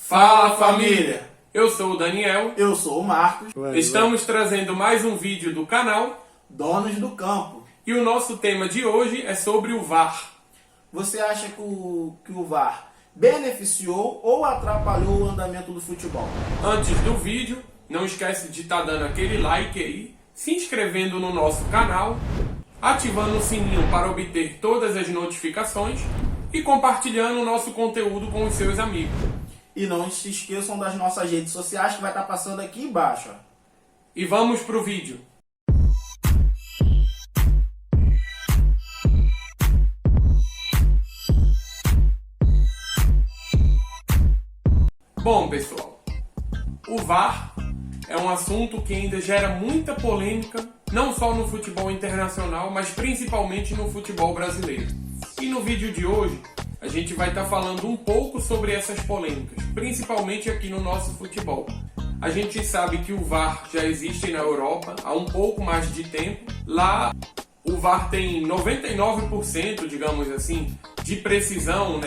Fala família! Eu sou o Daniel. Eu sou o Marcos. Estamos trazendo mais um vídeo do canal Donos do Campo. E o nosso tema de hoje é sobre o VAR. Você acha que o VAR beneficiou ou atrapalhou o andamento do futebol? Antes do vídeo, não esquece de estar dando aquele like aí, se inscrevendo no nosso canal, ativando o sininho para obter todas as notificações e compartilhando o nosso conteúdo com os seus amigos. E não se esqueçam das nossas redes sociais que vai estar passando aqui embaixo. E vamos pro vídeo. Bom, pessoal, o VAR é um assunto que ainda gera muita polêmica, não só no futebol internacional, mas principalmente no futebol brasileiro. E no vídeo de hoje, a gente vai estar falando um pouco sobre essas polêmicas, principalmente aqui no nosso futebol. A gente sabe que o VAR já existe na Europa há um pouco mais de tempo. Lá, o VAR tem 99%, digamos assim, de precisão,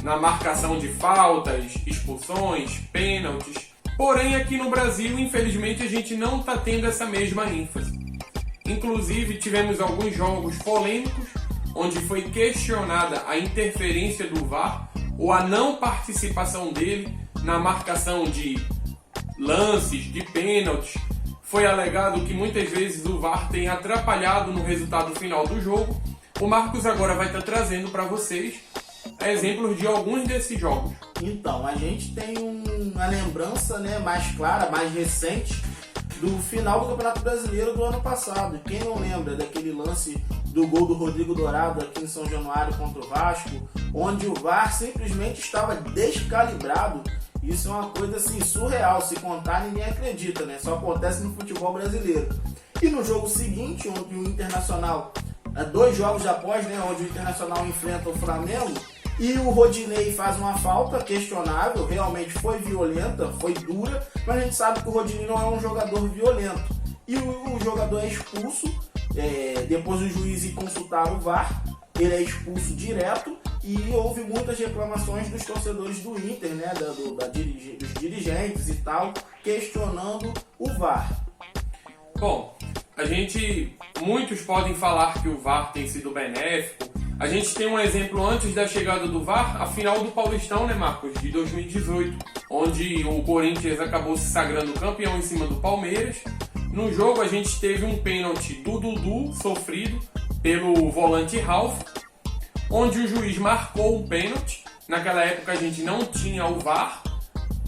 na marcação de faltas, expulsões, pênaltis. Porém, aqui no Brasil, infelizmente, a gente não está tendo essa mesma ênfase. Inclusive, tivemos alguns jogos polêmicos, onde foi questionada a interferência do VAR ou a não participação dele na marcação de lances, de pênaltis. Foi alegado que muitas vezes o VAR tem atrapalhado no resultado final do jogo. O Marcos agora vai estar trazendo para vocês exemplos de alguns desses jogos. Então, a gente tem uma lembrança mais clara, mais recente, do final do Campeonato Brasileiro do ano passado. Quem não lembra daquele lance do gol do Rodrigo Dourado aqui em São Januário contra o Vasco, onde o VAR simplesmente estava descalibrado. Isso é uma coisa assim surreal, se contar ninguém acredita, Só acontece no futebol brasileiro. E no jogo seguinte, onde o Internacional, 2 jogos após, onde o Internacional enfrenta o Flamengo, e o Rodinei faz uma falta questionável, realmente foi violenta, foi dura, mas a gente sabe que o Rodinei não é um jogador violento. E o jogador é expulso, depois o juiz ir consultar o VAR, ele é expulso direto e houve muitas reclamações dos torcedores do Inter, dos dirigentes e tal, questionando o VAR. Bom, muitos podem falar que o VAR tem sido benéfico. A gente tem um exemplo antes da chegada do VAR, a final do Paulistão, Marcos, de 2018, onde o Corinthians acabou se sagrando campeão em cima do Palmeiras. No jogo a gente teve um pênalti do Dudu sofrido pelo volante Ralf, onde o juiz marcou um pênalti. Naquela época a gente não tinha o VAR,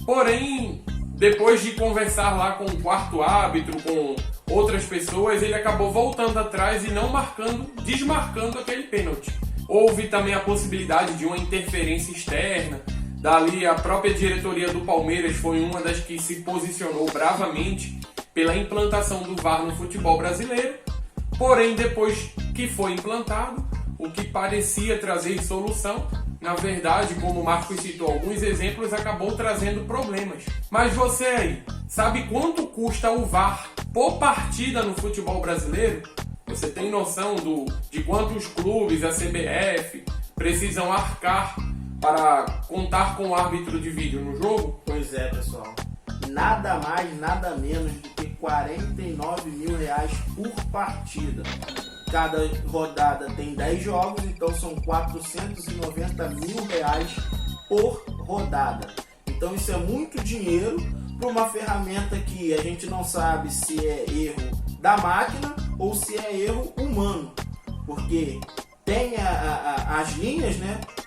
porém, depois de conversar lá com o quarto árbitro, com outras pessoas, ele acabou voltando atrás e não desmarcando aquele pênalti. Houve também a possibilidade de uma interferência externa. Dali, a própria diretoria do Palmeiras foi uma das que se posicionou bravamente pela implantação do VAR no futebol brasileiro. Porém, depois que foi implantado, o que parecia trazer solução, na verdade, como o Marcos citou alguns exemplos, acabou trazendo problemas. Mas você aí, sabe quanto custa o VAR por partida no futebol brasileiro? Você tem noção de quantos clubes a CBF precisam arcar para contar com o árbitro de vídeo no jogo? Pois é, pessoal. Nada mais, nada menos do que R$49 mil por partida. Cada rodada tem 10 jogos, então são R$490 mil por rodada. Então isso é muito dinheiro para uma ferramenta que a gente não sabe se é erro da máquina ou se é erro humano. Porque tem as linhas,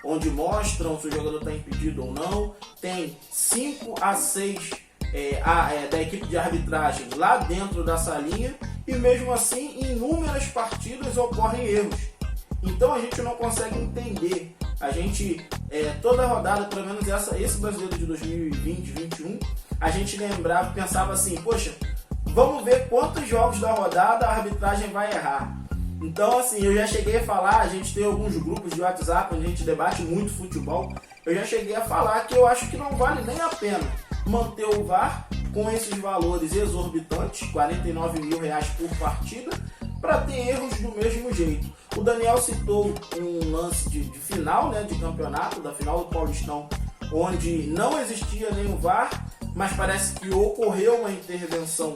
onde mostram se o jogador está impedido ou não. Tem 5 a 6 da equipe de arbitragem lá dentro dessa linha. E mesmo assim, em inúmeras partidas ocorrem erros. Então a gente não consegue entender. A gente, toda rodada, pelo menos esse brasileiro de 2020-2021, a gente lembrava, pensava assim, poxa, vamos ver quantos jogos da rodada a arbitragem vai errar. Então assim, eu já cheguei a falar, a gente tem alguns grupos de WhatsApp onde a gente debate muito futebol, eu já cheguei a falar que eu acho que não vale nem a pena manter o VAR com esses valores exorbitantes, R$49 mil por partida, para ter erros do mesmo jeito. O Daniel citou um lance de final, de campeonato, da final do Paulistão onde não existia nenhum VAR, mas parece que ocorreu uma intervenção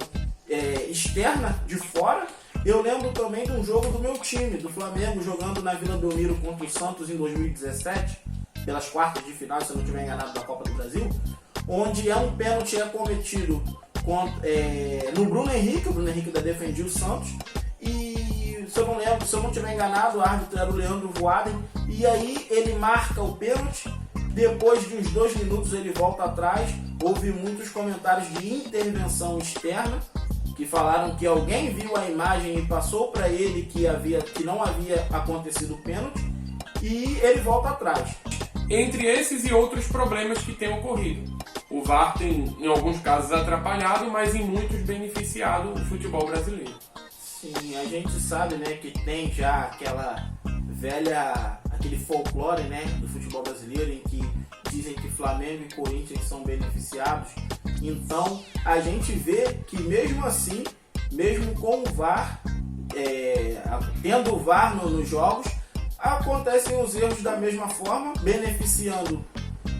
externa de fora. Eu lembro também de um jogo do meu time, do Flamengo, jogando na Vila Belmiro contra o Santos em 2017, pelas quartas de final, se eu não estiver enganado, da Copa do Brasil, onde um pênalti cometido no Bruno Henrique. O Bruno Henrique ainda defendia o Santos, e se eu não estiver enganado, o árbitro era o Leandro Voaden, e aí ele marca o pênalti. Depois de uns 2 minutos ele volta atrás. Houve muitos comentários de intervenção externa, que falaram que alguém viu a imagem e passou para ele que não havia acontecido o pênalti, e ele volta atrás. Entre esses e outros problemas que têm ocorrido, o VAR tem, em alguns casos, atrapalhado, mas em muitos beneficiado o futebol brasileiro. Sim, a gente sabe, né, que tem já aquele folclore, né, do futebol brasileiro, em que dizem que Flamengo e Corinthians são beneficiados. Então a gente vê que mesmo assim, mesmo com o VAR, tendo o VAR nos jogos, acontecem os erros da mesma forma, beneficiando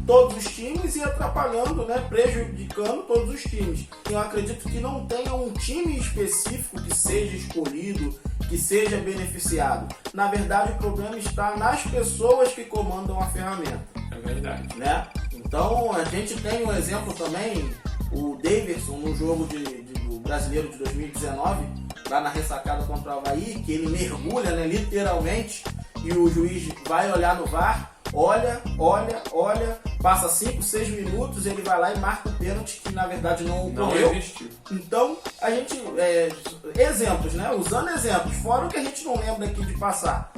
todos os times e atrapalhando, né, prejudicando todos os times. Eu acredito que não tenha um time específico que seja escolhido, que seja beneficiado. Na verdade, o problema está nas pessoas que comandam a ferramenta. É verdade. Né? Então, a gente tem um exemplo também, o Daverson, no jogo do Brasileiro de 2019, lá na ressacada contra o Avaí, que ele mergulha, né, literalmente, e o juiz vai olhar no VAR, olha, passa 5, 6 minutos, ele vai lá e marca o pênalti, que na verdade não ocorreu. Não existiu. Então, a gente, exemplos, né? Usando exemplos, fora o que a gente não lembra aqui de passar.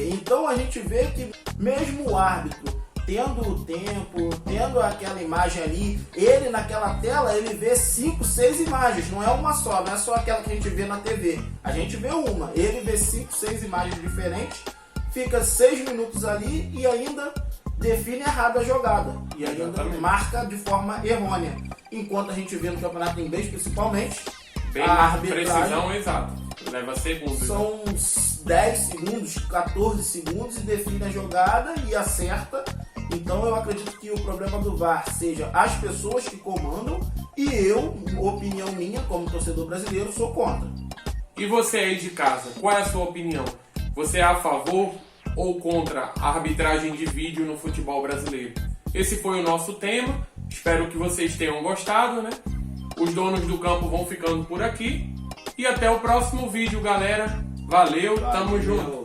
Então a gente vê que mesmo o árbitro tendo o tempo, tendo aquela imagem ali, ele naquela tela, ele vê 5, 6 imagens, não é uma só, não é só aquela que a gente vê na TV. A gente vê uma, ele vê 5, 6 imagens diferentes, fica 6 minutos ali e ainda define errado a jogada. E ainda Exatamente. marca de forma errônea. Enquanto a gente vê no Campeonato Inglês, principalmente, Bem a na arbitragem precisão exata. Leva segundos. são 10 segundos, 14 segundos e define a jogada e acerta. Então eu acredito que o problema do VAR seja as pessoas que comandam, e eu, opinião minha, como torcedor brasileiro, sou contra. E você aí de casa, qual é a sua opinião? Você é a favor ou contra a arbitragem de vídeo no futebol brasileiro? Esse foi o nosso tema. Espero que vocês tenham gostado, né? Os donos do campo vão ficando por aqui. E até o próximo vídeo, galera. Valeu, tamo junto.